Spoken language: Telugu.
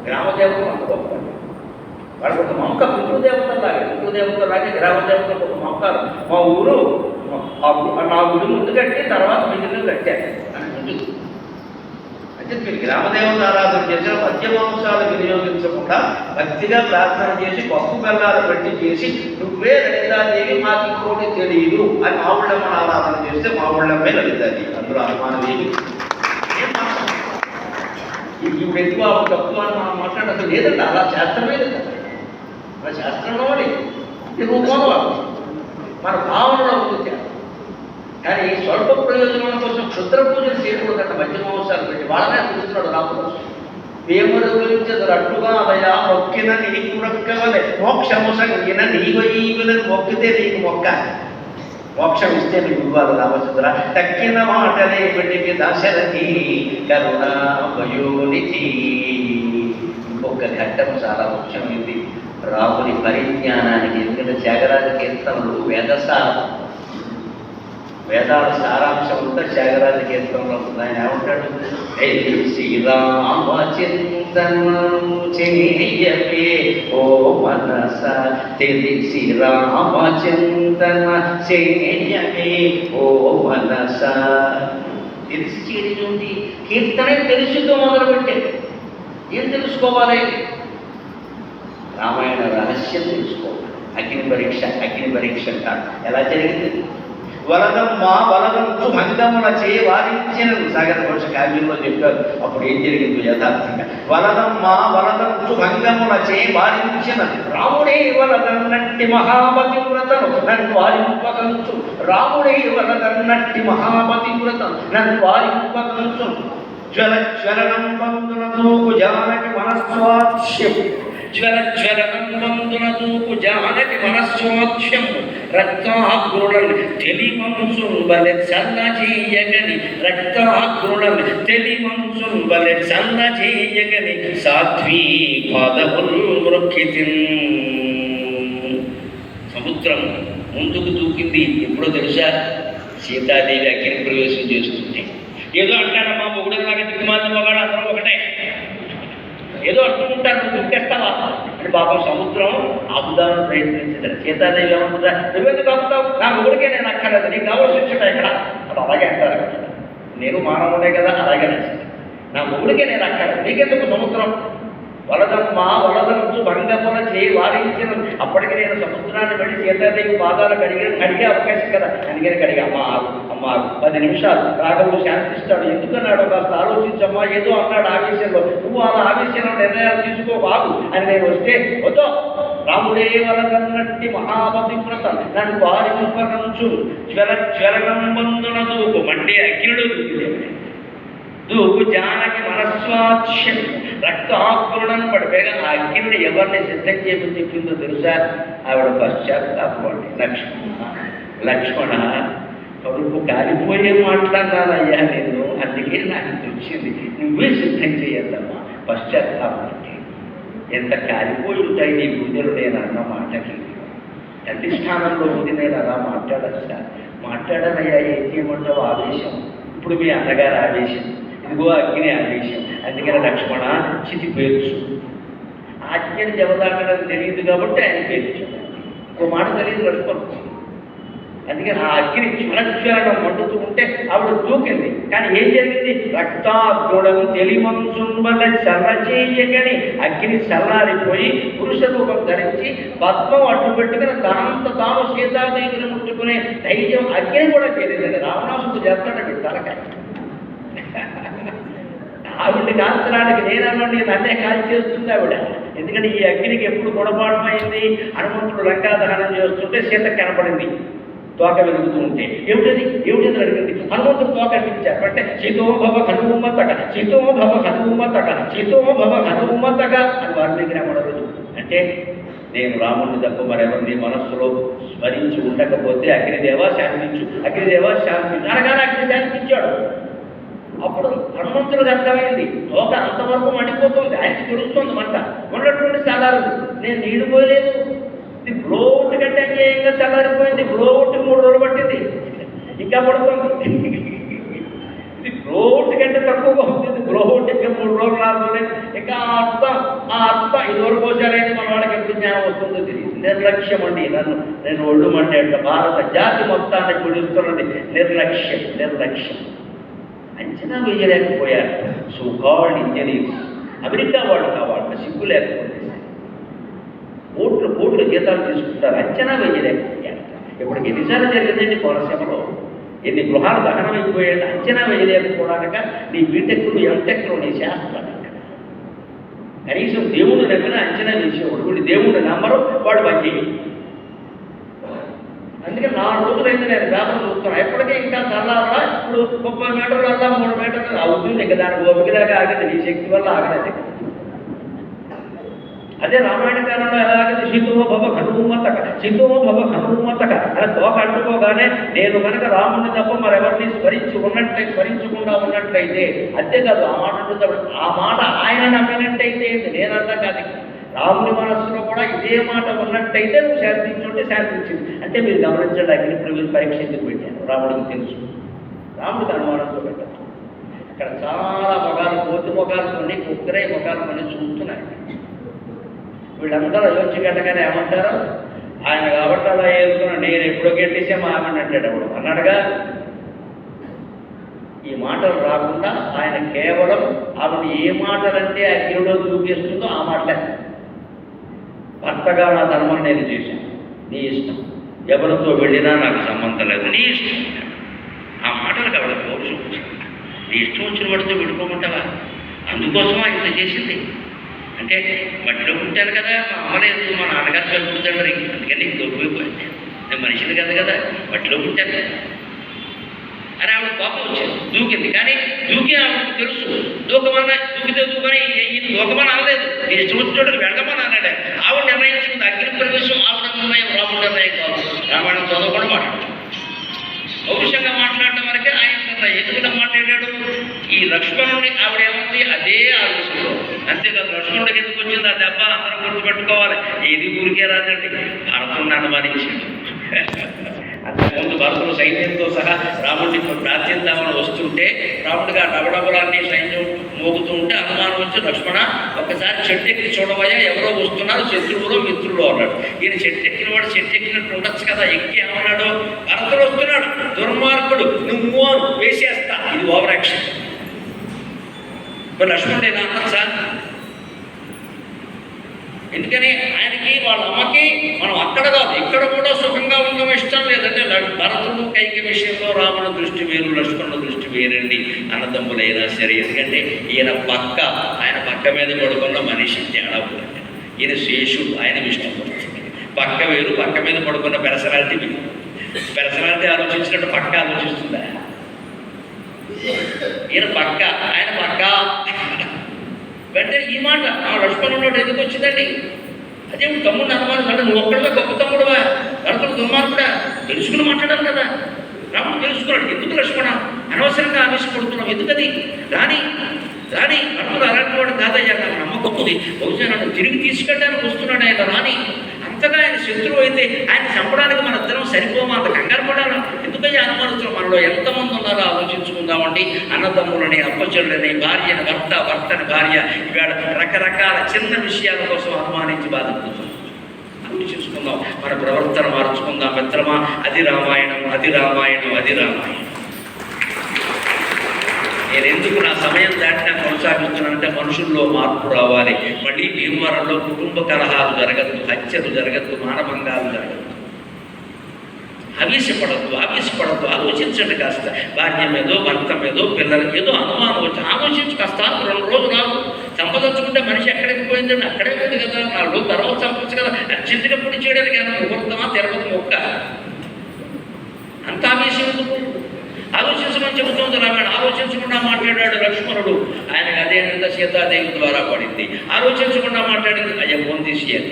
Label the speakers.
Speaker 1: గ్రామదేవతలు అంత గొప్ప. వాళ్ళకి ఒక మొక్క పితృదేవతలాగే గ్రామదేవతలకు ఒక మొక్కలు. మా ఊరు నా గుడి ముందు కట్టి తర్వాత మిగిలిన కట్టారు అని ముందు. అంటే మీరు గ్రామదేవత ఆరాధన చేసిన మద్యమాంసాలు వినియోగించకుండా భక్తిగా ప్రార్థన చేసి పప్పు బెల్లాలు పెట్టి చేసి నువ్వే లలితాదేవి మాకు ఇంకోటి తెలియదు అని మా ఊళ్ళమ్మని ఆరాధన చేస్తే మా ఊళ్ళమ్మే లలితాదేవి, అందులో అనుమానం ఏమి. ఇప్పుడు ఎక్కువ తక్కువ అని మనం మాట్లాడటం లేదండి. అలా శాస్త్రమే లేదు, అలా శాస్త్రంలో రూపంలో మన భావనలో ఉంటుంది. కానీ స్వల్ప ప్రయోజనం కోసం క్షుద్ర పూజలు చేయకూడదంట. మధ్యమాంసాలు పెట్టి వాళ్ళనే పిలుస్తున్నాడు రాముడు. వేముడు గురించదు అట్టుగా అదయా మొక్కిన నీకు మొక్కవలే మోక్షము సంగిన నీవైవులను మొక్కితే నీకు మొక్క. మోక్షం ఇస్తే నీకు ఇవ్వాలి రామచంద్ర. తక్కిన మాటలే పెట్టి దశరథి కరుణామయోనిధి. ఇంకొక ఘట్టం చాలా ముఖ్యమైంది రాముని పరిజ్ఞానానికి. ఎందుకంటే త్యాగరాజ కీర్తనలు వేదాల సారాంశం ఉంటే త్యాగరాజ కీర్తనలో ఉంటుంది. ఆయన ఏమంటాడు? శ్రీరామ చింతనము చేయవే ఓ మనస తెలిసి రామ చింతన చేయవే ఓ మనస. తెలిసి చేరి కీర్తనే తెలుసుతో మొదలుపెట్టే. ఏం తెలుసుకోవాలి? రామాయణ రహస్యం తెలుసుకోవాలి. అగ్ని పరీక్ష అంటారు. ఎలా జరిగింది? వరదమ్మా వరదంతు భంగముల చే వారించిన సాగర ఘోష కావ్యంలో చెప్పారు. అప్పుడు ఏం జరిగింది యథార్థంగా? వరదమ్మా వరదంతు భంగముల చే వారించిన రాముడే వరదన్నట్టి మహాపతివ్రతను నన్ను వారింపకంచు. రాముడే వరదన్నట్టి మహాపతివ్రతను నన్ను వారింపకంచు. జ్వరం బంధునతోకు జానకి మనస్వాక్ష్యం. జ్వరంబంధునతోకు జానకి మనస్వాక్ష్యం. రక్తాగ్రుడన్ తెలిమంసున్ బలె సన్నజేయగని. రక్తాగ్రుడన్ తెలిమంసున్ బలె సన్నజేయగని. సాధ్వీ పాదముల్ మృక్కితిన్. సముద్రం ముందుకు దూకింది. ఎప్పుడో తెలుసా? సీతాదేవి అగ్ని ప్రవేశం చేస్తుంది. ఏదో అంటాడమ్మా మొగుడులాగా దిక్కుమాలిన మగాడు అందరూ ఒకటే, ఏదో అంటుకుంటారు, నువ్వు దుఃఖేస్తావా అంటే పాపం సముద్రం ఆపుదామని ప్రయత్నించింది. సీతాదేవి ఏమంటుందా? నువ్వెందుకు ఆపుతావు? నా మొగుడికే నేను అక్కర్లేదు, నీకు కావాల్సి వచ్చాడు ఇక్కడ. అది అలాగే అంటారు కదా. నేను మానవుడే కదా, అలాగే నచ్చింది. నా మొగుడికే నేను అక్కర్లేదు, నీకెందుకు సముద్రం? వలదమ్మా వలదంచు భంగముల చేయి వారించిన. అప్పటికి నేను సముద్రాన్ని వెళ్ళి సీతాదేవి పాదాలు అడిగే అవకాశం కదా. అందుకని కడిగి అమ్మా 10 నిమిషాలు రాఘవుడు శాంతిస్తాడు. ఎందుకన్నాడు? కాస్త ఆలోచించమ్మా. ఏదో అన్నాడు ఆవేశంలో. నువ్వు అలా ఆవేశంలో నిర్ణయాలు తీసుకో బాబు అని నేను వస్తే వద్దో. రాముడే వలదన్నట్టి మహాపతివ్రత నన్ను వారింపకంచు. జ్వరం బంధున దూకు మండే అగ్నుడు దూకు జానకి మనస్వాక్ష్యం. రక్తాగ్రుడని పడిపోయాక ఆ అగ్నుడు ఎవరిని సిద్ధం చేయమని చెప్పిందో తెలుసా? ఆవిడ పశ్చాత్తాపండి. లక్ష్మణ కడుపు కాలిపోయే మాట్లాడాలయ్యా నేను, అందుకే నాకు వచ్చింది. నువ్వే సిద్ధం చేయద్దమ్మా. పశ్చాత్తాపం అంటే ఎంత కాలిపోయి ఉంటాయి నీ గుండెలు నేను అన్న మాటకి. తండ్రి స్థానంలో ఉంది నేను అలా మాట్లాడచ్చా? మాట్లాడాలయ్యా. ఏం చేయమంటావు? ఆవేశం. ఇప్పుడు మీ అన్నగారు ఆవేశం, ఇదిగో అగ్ని ఆవేశం. అందుకని లక్ష్మణ చితి పేర్చు. ఆజ్ఞని జవదాటడం తెలియదు కాబట్టి ఆయన పేర్చాడు. ఇంకో మాట తెలియదు లక్ష్మణ్. అందుకని ఆ అగ్ని జ్వరం మండుతూ ఉంటే ఆవిడ దూకింది. కానీ ఏం జరిగింది? రక్తాగ్రుడను తెలిమంచుంబల చర్రచేయగని. అగ్ని చల్లారిపోయి పురుష రూపం ధరించి పద్మం అడ్డు పెట్టుకుని తనంత తాను సీతాదేవిని ముట్టుకునే ధైర్యం అగ్ని కూడా చేయలేదండి. రావణాసుడు చేస్తాడండి తలకాయ. ఆవిడ్ని కాల్చడానికి నేనన్నండి నన్నే కాల్చేస్తుంది ఆవిడ. ఎందుకంటే ఈ అగ్నికి ఎప్పుడు గుణపాఠమైంది? హనుమంతుడు లంకా దహనం చేస్తుంటే సీత కనపడింది తోక వెలుగుతూ ఉంటే. ఏమిటది అడిగింది. హనుమంతుడు తోక అనిపించారు అంటే చితోభవ హనుమతక చితోభవ హనుమతక చితోభవ హనుమతక అని వారి దగ్గర అమ్మడదు. అంటే నేను రాముడిని తప్ప మరెవరిని మనస్సులో స్మరించి ఉండకపోతే అగ్నిదేవా శాంతించు, అగ్నిదేవా శాంతించు అనగానే అగ్ని శాంతించాడు. అప్పుడు హనుమంతుడికి అర్థమైంది తోక అంతవరకు మండిపోతుంది, ఆయనకి తెలుస్తుంది మంట. ఉన్నటువంటి చల్లారు. నేను నీళ్ళు పోయలేదు, ఇది బ్లోట్ కంటే అన్యాయంగా చల్లారిపోయింది. బ్లోట్ 3 రోజులు పట్టింది, ఇంకా పడుతుంది. ఇది బ్లోట్ కంటే తక్కువగా ఉంటుంది. బ్లోట్ ఇంకా 3 రోజులు 4 రోజులు ఇంకా అర్థం ఆ అత్త ఇదివరకు వచ్చారైతే మన వాళ్ళకి ఎప్పుడు జ్ఞానం వస్తుందో తెలియదు. నిర్లక్ష్యం అండి. నేను ఒళ్ళు అంటే భారత జాతి మొత్తాన్ని కుడిస్తున్నది నిర్లక్ష్యం. అంచనా వేయలేకపోయారు సో కాల్డ్ ఇంజనీర్స్. అమెరికా వాళ్ళు కావాలి సిగ్గు లేకపోతే కోట్లు జీతాలు తీసుకుంటారు, అంచనా వేయలేకపోయారు. ఇప్పటికి ఎన్నిసార్లు జరిగిందండి కోనసీమలో, ఎన్ని గృహాలు దహనం అయిపోయాడు, అంచనా వేయలేకపోవడానిక నీ బీటెక్లు ఎంటెక్లు నీ శాస్త్రాలు. కనీసం దేవుడు నమ్మిన అంచనా వేసేవాడు, వీళ్ళు దేవుడు నమ్మరు, వాడు పనిచేయడు. అందుకే 4 రోజులైతే నేను పేపర్ చూస్తున్నాను. ఎప్పటికీ ఇంకా చల్లారా, ఇప్పుడు 30 మీటర్లు అలా 3 మీటర్లు అవుతుంది. ఇంకా దానికి ఓపికలాగా ఆగదు, నీ శక్తి వల్ల ఆగలేదు. అదే రామాయణ కాలంలో ఎలాగైతే సీతోమ భవ హనుమతక అని తోక అంటుకోగానే నేను కనుక రాముడిని తప్ప మరెవరిని స్మరించకుండా ఉన్నట్లయితే, అంతేకాదు ఆ మాట అంటున్నప్పుడు ఆ మాట ఆయన నమ్మినట్టయితే నేనంతా కాదు, రాముని మనస్సులో కూడా ఇదే మాట ఉన్నట్టయితే నువ్వు శాంతించుంటే శాంతించింది. అంటే మీరు గమనించండి, అగ్ని పరీక్ష ఎందుకు పెట్టాను, రాముడికి తెలుసు, రాముడికి అనుమానంతో పెట్టాను. అక్కడ చాలా మొగాలు, కోతి మొగాలు కొన్ని, కుక్కరై మొగాలు కొన్ని చూస్తున్నాయి. వీళ్ళందరూ అయోధ్య గట్టగానే ఏమంటారు, ఆయన కాబట్టి అలా ఏదుకున్నాడు, నేను ఎప్పుడో గెట్టేసే మా ఆమెను అంటాడు. అప్పుడు అన్నాడుగా. ఈ మాటలు రాకుండా ఆయన కేవలం ఆమెను ఏ మాటలంటే అగ్నిలో దూకేస్తుందో ఆ మాటలే. భర్తగా నా ధర్మం నేను చేశాను, నీ ఇష్టం, ఎవరితో వెళ్ళినా నాకు సంబంధం లేదు, నీ ఇష్టం. ఆ మాటలకు ఆవిడ పౌరుషం వచ్చింది. నీ ఇష్టం వచ్చిన వాడితో విడుకోమంటావా? అందుకోసమా ఇంత చేసింది. అంటే మట్టిలో పుట్టాను కదా, మా అమ్మలేదు, మా నాన్నగారు పుట్టాడు, మరి అందుకని నీకు దొరికిపోయింది. నేను మనిషిని కదా, మట్టిలో పుట్టాను అని ఆవిడ కోపం వచ్చింది. దూకింది. కానీ దూకి ఆవిడకి తెలుసు, దూకితే దూకని ఇది దూకమని అనలేదు, నీ ఇష్టం వచ్చినోడికి వెళ్ళమని అన్నాడు. ఆవిడ నిర్ణయించుకుంది. అగ్ని ప్రవేశం ఆవిడ నిర్ణయం, రాముడు నిర్ణయం కాదు. రామాయణం చదవకుండా మాట్లాడు, పౌరుషంగా మాట్లాడటం వరకే ఆయన నిర్ణయం. ఎందుకంటే మాట్లాడాడు ఈ లక్ష్మణుడిని, ఆవిడ ఏమంది అదే ఆలోచనలో. అంతేకాదు లక్ష్మణుడికి ఎందుకు వచ్చింది ఆ దెబ్బ అందరం గుర్తుపెట్టుకోవాలి. ఏది ఊరికే రాదండి, భరతుడిని అనుమానించాడు. అంతకుముందు భరతుడు సైన్యంతో సహా రాముడిని ప్రార్థిద్దామని వస్తుంటే, రాముడిగా డబడబలాన్ని సైన్యం మోగుతూ ఉంటే అనుమానం వచ్చి, లక్ష్మణ ఒకసారి చెట్టు ఎక్కి చూడవయ్యా, ఎవరో వస్తున్నారు, శత్రువులో మిత్రులు అన్నాడు. ఈయన చెట్టు ఎక్కిన వాడు చెట్టు ఎక్కినట్టు ఉండొచ్చు కదా, ఎక్కి ఏమన్నాడు, భరతుడు వస్తున్నాడు, దుర్మార్గుడు, నువ్వు వేసేస్తా. ఇది ఓవర్ యాక్షన్. మరి లక్ష్మణుడు ఇలా అన్నారు సార్. ఎందుకని ఆయనకి వాళ్ళ అమ్మకి మనం అక్కడ కాదు ఇక్కడ కూడా సుఖంగా ఉండడం ఇష్టం లేదంటే, భరతుడు కైకి విషయంలో రాముడి దృష్టి వేరు, లక్ష్మణుడి దృష్టి వేరండి, అన్నదమ్ములైనా సరే. ఎందుకంటే ఈయన ఆయన పక్క మీద పడుకున్న మనిషి తేడా పోయింది. ఈయన శేషుడు, ఆయన విష్ణుమూర్తి. పక్క వేరు, పక్క మీద పడుకున్న పెర్సనాలిటీ వేరు. పెర్సనాలిటీ ఆలోచించినట్టు పక్క ఆలోచిస్తుందా? ఈయన పక్క, ఆయన పక్క. వెంటనే ఈ మాట ఆ లక్ష్మణుడు ఎందుకు వచ్చిందండి? అదే తమ్ముడు అనుమానం, నువ్వు ఒక్కడిగా గొప్ప తమ్ముడువా, భరతుడు దుర్మార్గుడా, తెలుసుకుని మాట్లాడాలి కదా. రాముడు తెలుసుకున్నాడు. ఎందుకు లక్ష్మణ అనవసరంగా ఆవేశపడుతున్నావు, ఎందుకది? రాని భరతుడు అలాంటి వాడు కాదయ్యా, నాకు నమ్మకం ఉంది, బహుశా నన్ను తిరిగి తీసుకెళ్ళడానికి వస్తున్నాడు ఆయన. రాని అంతగా ఆయన శత్రువు అయితే ఆయన చంపడానికి మన ఇద్దరం సరిపోమా, అంత కంగారు పడాలా? ఎందుకయ్యా అనుమానిస్తున్నాం? మనలో ఎంతమంది ఉన్నారో ఆలోచించుకుందామండి. అన్నదమ్ములని, అప్పచెల్లని, భార్యని భర్తని భార్య, ఇవాళ రకరకాల చిన్న విషయాల కోసం అనుమానించి బాధపడుతున్నాం. ఆలోచించుకుందాం, మన ప్రవర్తన మార్చుకుందాం మిత్రమా. అది రామాయణం. నేను ఎందుకు నా సమయం దాటినా కొనసాగిస్తున్నానంటే, మనుషుల్లో మార్పు రావాలి. మళ్ళీ భీమవరంలో కుటుంబ కలహాలు జరగద్దు, హత్యలు జరగద్దు, మానభంగాలు జరగద్దు. ఆవేశపడద్దు, ఆలోచించండి కాస్త. భార్య మీదో, భర్త మీదో, పిల్లలకి ఏదో అనుమానం వచ్చి ఆలోచించు కాస్త. 2 రోజులు రాదు, చంపదలుచుకుంటే మనిషి ఎక్కడికి పోయిందని అక్కడే ఉంది కదా, 4 రోజులు తర్వాత చంపచ్చు కదా. అర్జెంటుగా పొడి చేయడానికి ఏమైనా ముహూర్తమా, తిరుపతి మొక్క? అంత ఆవేశం ఎందుకు? ఆలోచించమని చెబుతుంది రామాయణ. ఆలోచించకుండా మాట్లాడాడు లక్ష్మణుడు. ఆయనకు అదే సీతాదేవి ద్వారా పడింది. ఆలోచించకుండా మాట్లాడింది, అయ్యా ఫోన్ తీసేయాలి.